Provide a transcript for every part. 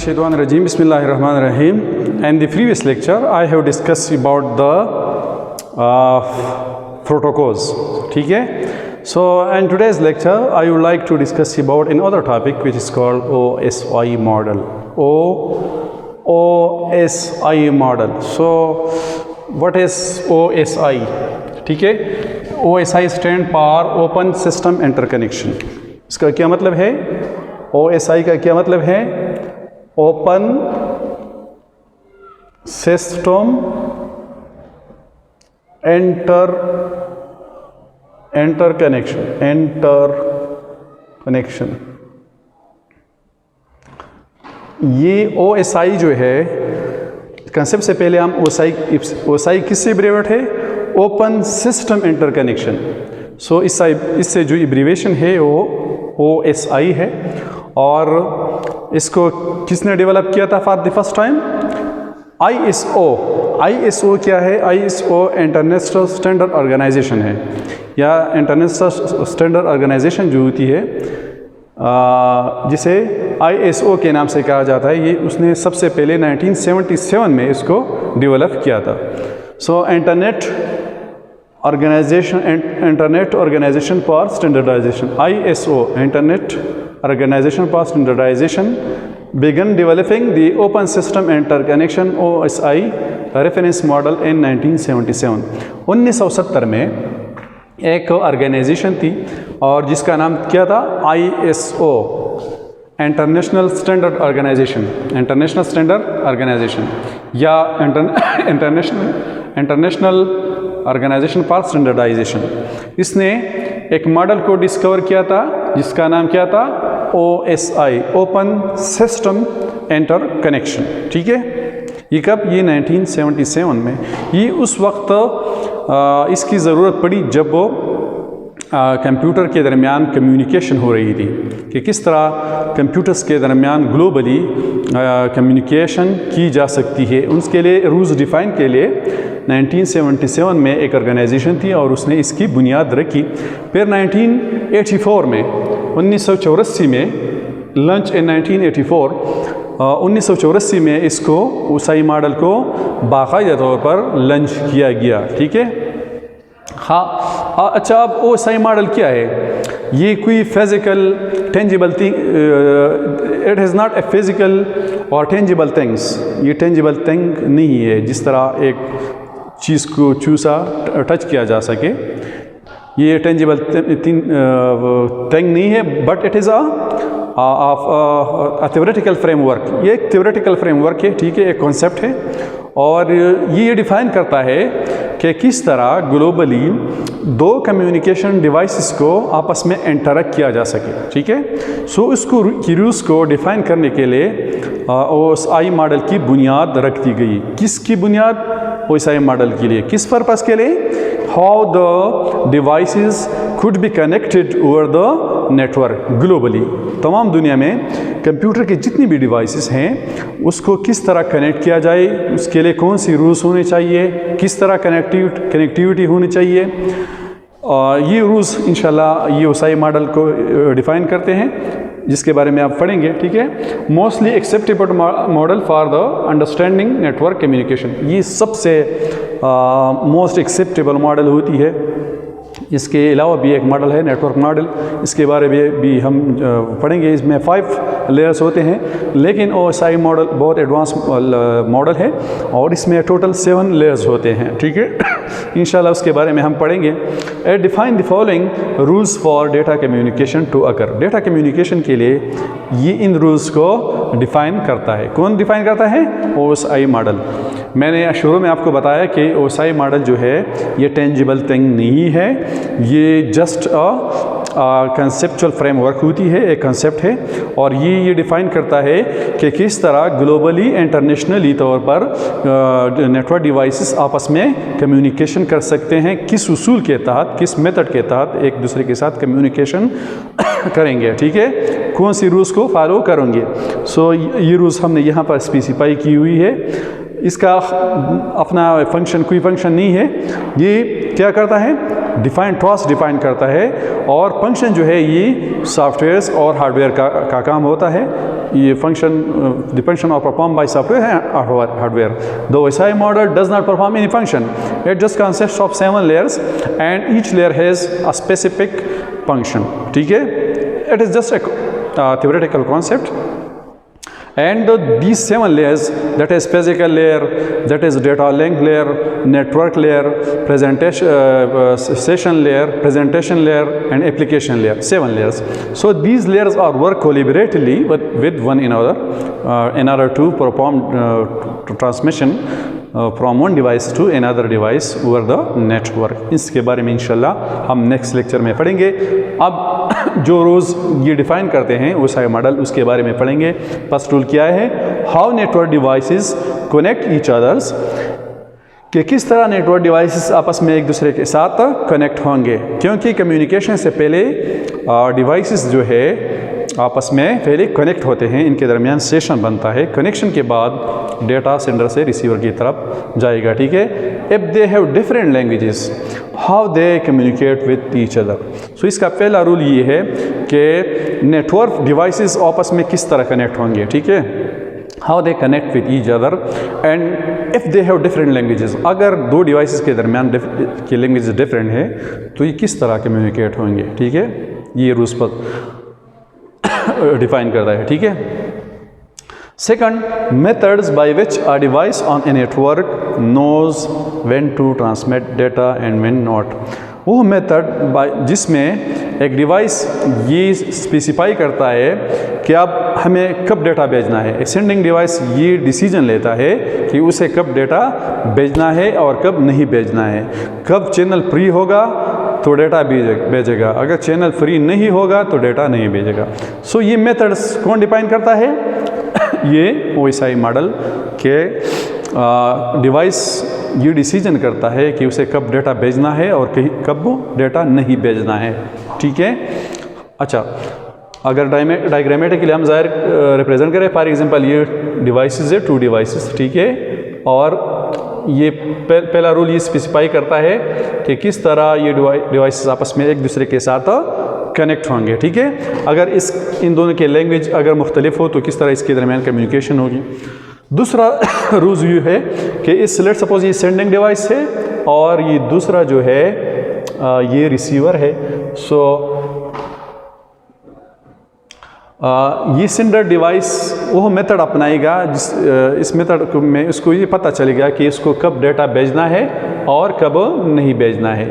Minash-Shaytanir-Rajim. Bismillahir-Rahmanir-Rahim. In the previous lecture, I have discussed about the protocols. ठीक है? So, in today's lecture, I would like to discuss about another topic which is called OSI model. OSI model. So, what is OSI? ठीक है? OSI stand for Open System Interconnection. इसका क्या मतलब है? OSI का क्या मतलब है? Open system interconnection. ये OSI जो है, कंसेप्ट से पहले हम OSI किससे एब्रिवेट है? Open system interconnection. सो इससे जो एब्रिवेशन है वो OSI है, और इसको किसने डेवलप किया था for the first time? ISO क्या है? ISO इंटरनेशनल स्टैंडर्ड ऑर्गेनाइजेशन है, या इंटरनेशनल स्टैंडर्ड ऑर्गेनाइजेशन जो होती है जिसे ISO के नाम से कहा जाता है, ये उसने सबसे पहले 1977 में इसको डेवलप किया था। So internet organization for standardization, ISO Internet Organization for Standardization began developing the Open System Interconnection OSI reference model in 1977. 1970 में एक ऑर्गेनाइजेशन थी और जिसका नाम क्या था? ISO इंटरनेशनल स्टैंडर्ड ऑर्गेनाइजेशन या इंटरनेशनल ऑर्गेनाइजेशन फॉर स्टैंडर्डाइजेशन। इसने एक मॉडल को डिस्कवर किया था जिसका नाम क्या था? OSI open system interconnection. ठीक है? ये कब? ये 1977 में। ये उस वक्त इसकी ज़रूरत पड़ी जब वो कंप्यूटर के दरमियान कम्युनिकेशन हो रही थी कि किस तरह कंप्यूटर्स के दरमियान ग्लोबली कम्युनिकेशन की जा सकती है। उसके लिए रूल्स डिफ़ाइन के लिए 1977 में एक ऑर्गेनाइजेशन थी और उसने इसकी बुनियाद रखी। फिर 1984 में 1984 में लॉन्च इन 1984 में इसको OSI मॉडल को बाकायदा तौर पर लॉन्च किया गया। ठीक है? हाँ, अच्छा, अब OSI मॉडल क्या है? ये कोई physical tangible thing, it is not a physical और टेंजिबल थिंग्स। ये टेंजिबल थिंग नहीं है जिस तरह एक चीज़ को चूसा टच किया जा सके। ये टेंजिबल थिंग नहीं है, but it is a theoretical framework. ये एक थ्योरेटिकल फ्रेमवर्क है, ठीक है, एक कॉन्सेप्ट है, और ये डिफ़ाइन करता है कि किस तरह ग्लोबली दो कम्युनिकेशन डिवाइसेस को आपस में इंटरैक्ट किया जा सके। ठीक है? सो इसको रूल्स को डिफ़ाइन करने के लिए OSI मॉडल की बुनियाद रख दी गई। किसकी बुनियाद? OSI मॉडल के लिए। किस पर्पस के लिए? How the devices could be connected over the network globally. तमाम दुनिया में कंप्यूटर के जितनी भी डिवाइसेस हैं उसको किस तरह कनेक्ट किया जाए, उसके लिए कौन सी रूल्स होने चाहिए, किस तरह कनेक्टिविटी होनी चाहिए। ये रूल्स इंशाल्लाह ये OSI मॉडल को डिफ़ाइन करते हैं, जिसके बारे में आप पढ़ेंगे। ठीक है? Mostly acceptable model for the understanding network communication. ये सबसे मोस्ट एक्सेप्टेबल मॉडल होती है। इसके अलावा भी एक मॉडल है नेटवर्क मॉडल, इसके बारे में भी हम पढ़ेंगे। इसमें 5 लेयर्स होते हैं, लेकिन OSI मॉडल बहुत एडवांस मॉडल है और इसमें टोटल 7 लेयर्स होते हैं। ठीक है? इंशाल्लाह उसके बारे में हम पढ़ेंगे। Define the following rules for data communication to occur. Data communication के लिए ये इन रूल्स को डिफ़ाइन करता है। कौन डिफ़ाइन करता है? OSI model. मैंने शुरू में आपको बताया कि OSI मॉडल जो है ये टेंजिबल थिंग नहीं है, ये जस्ट कंसेप्चुअल फ्रेमवर्क होती है, एक कंसेप्ट है, और ये डिफ़ाइन करता है कि किस तरह ग्लोबली इंटरनेशनली तौर पर नेटवर्क डिवाइसेस आपस में कम्युनिकेशन कर सकते हैं, किस उसूल के तहत, किस मेथड के तहत एक दूसरे के साथ कम्युनिकेशन करेंगे। ठीक है? कौन सी रूल्स को फॉलो करेंगे। सो ये रूल्स हमने यहाँ पर स्पेसिफाई की हुई है। इसका अपना फंक्शन, कोई फंक्शन नहीं है, ये क्या करता है? डिफ़ाइन करता है, और फंक्शन जो है ये सॉफ्टवेयर्स और हार्डवेयर का काम होता है। ये the function are performed by software and hardware. The OSI model does not perform any function. It just consists of 7 layers and each layer has a specific function. ठीक है? It is just a theoretical concept. And these 7 layers, that is physical layer, that is data link layer, network layer, presentation session layer, presentation layer, and application layer, 7 layers. So these layers are work collaboratively with one another in order to perform transmission from one device to another device over the network. इसके बारे में इंशाल्लाह हम next lecture में पढ़ेंगे. अब जो रोज़ ये डिफ़ाइन करते हैं OSI मॉडल, उसके बारे में पढ़ेंगे. फर्स्ट रूल क्या है? How network devices connect each others, कि किस तरह नेटवर्क डिवाइसेस आपस में एक दूसरे के साथ कनेक्ट होंगे, क्योंकि कम्युनिकेशन से पहले डिवाइसेस जो है आपस में पहले कनेक्ट होते हैं, इनके दरमियान सेशन बनता है. कनेक्शन के बाद डेटा सेंडर से रिसीवर की तरफ जाएगा. ठीक है? If they have different languages, how they communicate with each other. So इसका पहला रूल ये है कि नेटवर्क डिवाइसेस आपस में किस तरह कनेक्ट होंगे. ठीक है? How they connect with each other and if they have different languages, अगर दो डिवाइसेस के दरमियान की लैंग्वेज डिफरेंट है तो ये किस तरह कम्युनिकेट होंगे. ठीक है? ये रूल्स पर डिफाइन करता है. ठीक है? Second, methods by which a device on a network knows when to transmit data and when not. वो मेथड जिसमें एक डिवाइस ये स्पेसिफाई करता है कि अब हमें कब डेटा भेजना है. एक सेंडिंग डिवाइस ये डिसीजन लेता है कि उसे कब डेटा भेजना है और कब नहीं भेजना है. कब चैनल फ्री होगा तो डेटा भेजेगा, अगर चैनल फ्री नहीं होगा तो डेटा नहीं भेजेगा. सो ये मेथड्स कौन डिफाइन करता है? ये OSI मॉडल के डिवाइस ये डिसीजन करता है कि उसे कब डेटा भेजना है और कब डेटा नहीं भेजना है. ठीक है? अच्छा, अगर डायग्रामेटिकली हम ज़ाहिर रिप्रेजेंट करें, फॉर एग्जांपल ये डिवाइसेस है, 2 डिवाइसेस. ठीक है? और ये पहला रूल ये स्पेसिफाई करता है कि किस तरह ये डिवाइसेस आपस में एक दूसरे के साथ कनेक्ट होंगे. ठीक है? अगर इन दोनों के लैंग्वेज अगर मुख्तलिफ हो तो किस तरह इसके दरमियान कम्युनिकेशन होगी. दूसरा रूल ये है कि इस लेट्स सपोज ये सेंडिंग डिवाइस है और ये दूसरा जो है ये रिसीवर है. सो ये सेंडर डिवाइस वो मेथड अपनाएगा इस मेथड में उसको ये पता चलेगा कि इसको कब डेटा भेजना है और कब नहीं भेजना है.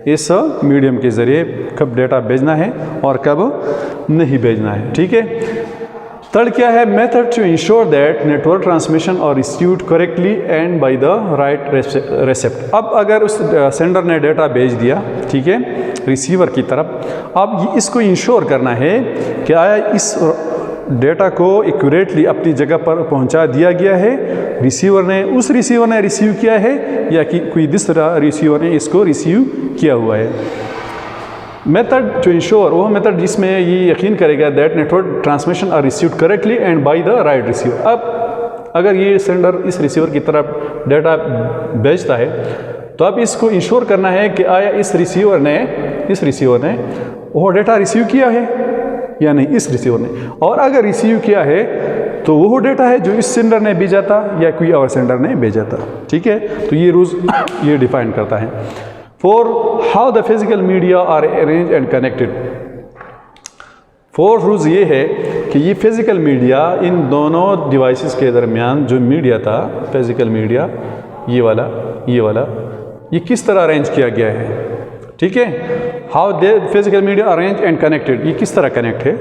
इस मीडियम के ज़रिए कब डेटा भेजना है और कब नहीं भेजना है. ठीक है? थर्ड क्या है? Method to ensure that network transmission are received correctly and by the right receipt. अब अगर उस सेंडर ने डेटा भेज दिया, ठीक है, रिसीवर की तरफ, अब इसको इंश्योर करना है कि आया इस डेटा को एक्यूरेटली अपनी जगह पर पहुंचा दिया गया है, रिसीवर ने रिसीव किया है या कि कोई दूसरा रिसीवर ने इसको रिसीव किया हुआ है. मेथड टू इंश्योर वो मेथड जिसमें ये यकीन करेगा that network transmission are received correctly and by the right receiver. अब अगर ये सेंडर इस रिसीवर की तरफ डेटा भेजता है तो अब इसको इंश्योर करना है कि आया इस रिसीवर ने वो डेटा रिसीव किया है या नहीं, इस रिसीवर ने. और अगर रिसीव किया है तो वो डेटा है जो इस सेंडर ने भेजा था या कोई और सेंडर ने भेजा था. ठीक है? तो ये रूल्स ये डिफाइन करता है. For how the physical media are arranged and connected. Fourth rule ये है कि ये फिज़िकल मीडिया इन दोनों डिवाइसेस के दरमियान जो मीडिया था, फिज़िकल मीडिया ये वाला ये किस तरह अरेंज किया गया है. ठीक है? How they physical media arrange and connected, ये किस तरह कनेक्ट है,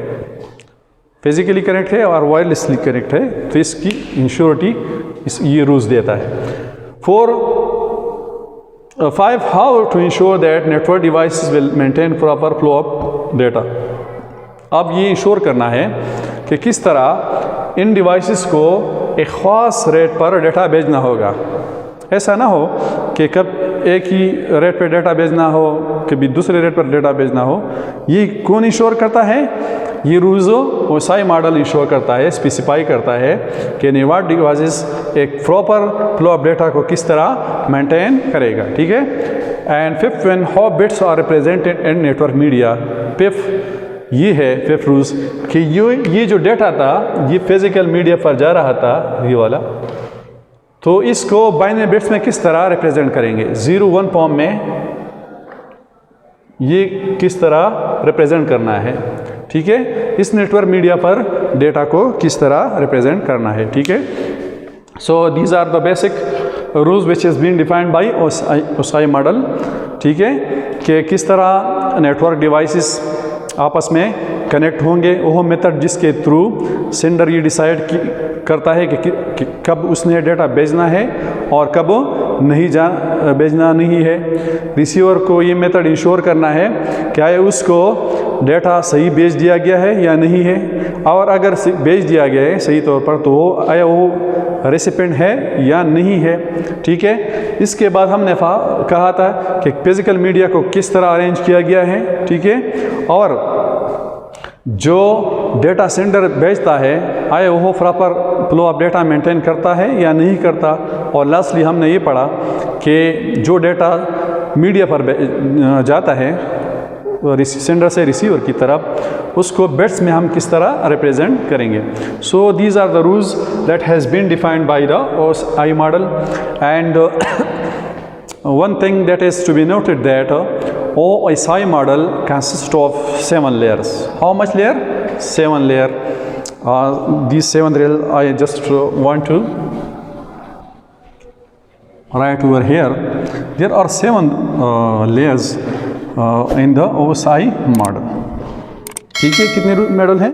फिज़िकली कनेक्ट है और वायरलेसली कनेक्ट है. तो इसकी इंश्योरिटी ये रूल्स देता है. 5. How to ensure that network devices will maintain proper flow of data. अब ये इंश्योर करना है कि किस तरह इन डिवाइसेस को एक ख़ास रेट पर डेटा भेजना होगा. ऐसा ना हो कि कब एक ही रेट पर डेटा भेजना हो, कभी दूसरे रेट पर डेटा भेजना हो. ये कौन इंश्योर करता है? ये रूल्स OSI मॉडल इंश्योर करता है, स्पेसिफाई करता है कि नेटवर्क डिवाइसेस एक प्रॉपर फ्लो ऑफ डेटा को किस तरह मेंटेन करेगा. ठीक है? And 5th, when how bits are represented in network media. 5th, یہ ہے ففتھ روز کہ یہ جو ڈیٹا تھا یہ فزیکل میڈیا پر جا رہا تھا یہ والا، تو اس کو بائنری بٹس میں کس طرح ریپرزینٹ کریں گے. 0-1 فارم میں یہ کس طرح ریپرزینٹ کرنا ہے. ٹھیک ہے، اس نیٹورک میڈیا پر ڈیٹا کو کس طرح ریپرزینٹ کرنا ہے. ٹھیک ہے، so these are the basic rules which is been defined by OSI model. ٹھیک ہے، کہ کس طرح نیٹورک ڈیوائسز آپس میں کنیکٹ ہوں گے. وہ میتھڈ جس کے تھرو سینڈر یہ ڈیسائیڈ کرتا ہے کہ کب اس نے ڈیٹا بھیجنا ہے اور کب نہیں بھیجنا نہیں ہے. ریسیور کو یہ میتھڈ انشور کرنا ہے کہ آیا اس کو ڈیٹا صحیح بھیج دیا گیا ہے یا نہیں ہے، اور اگر بھیج دیا گیا ہے صحیح طور پر تو آیا وہ ریسیپینٹ ہے یا نہیں ہے. ٹھیک ہے، اس کے بعد ہم نے کہا تھا کہ فزیکل میڈیا کو کس طرح ارینج کیا گیا ہے. ٹھیک ہے، اور جو ڈیٹا سینڈر بھیجتا ہے آیا وہ proper flow of data maintain کرتا ہے یا نہیں کرتا. اور لاسٹلی ہم نے یہ پڑھا کہ جو ڈیٹا میڈیا پر جاتا ہے سینڈر سے ریسیور کی طرف، اس کو بٹس میں ہم کس طرح ریپرزینٹ کریں گے. So these are the rules that has been defined by the OSI model. And one thing that is to be noted that OSI model consists of 7 layers. How much layer? 7 layer. These 7 layers I just want to write over here. There are 7 layers in the OSI model. ٹھیک ہے، کتنے model ہیں؟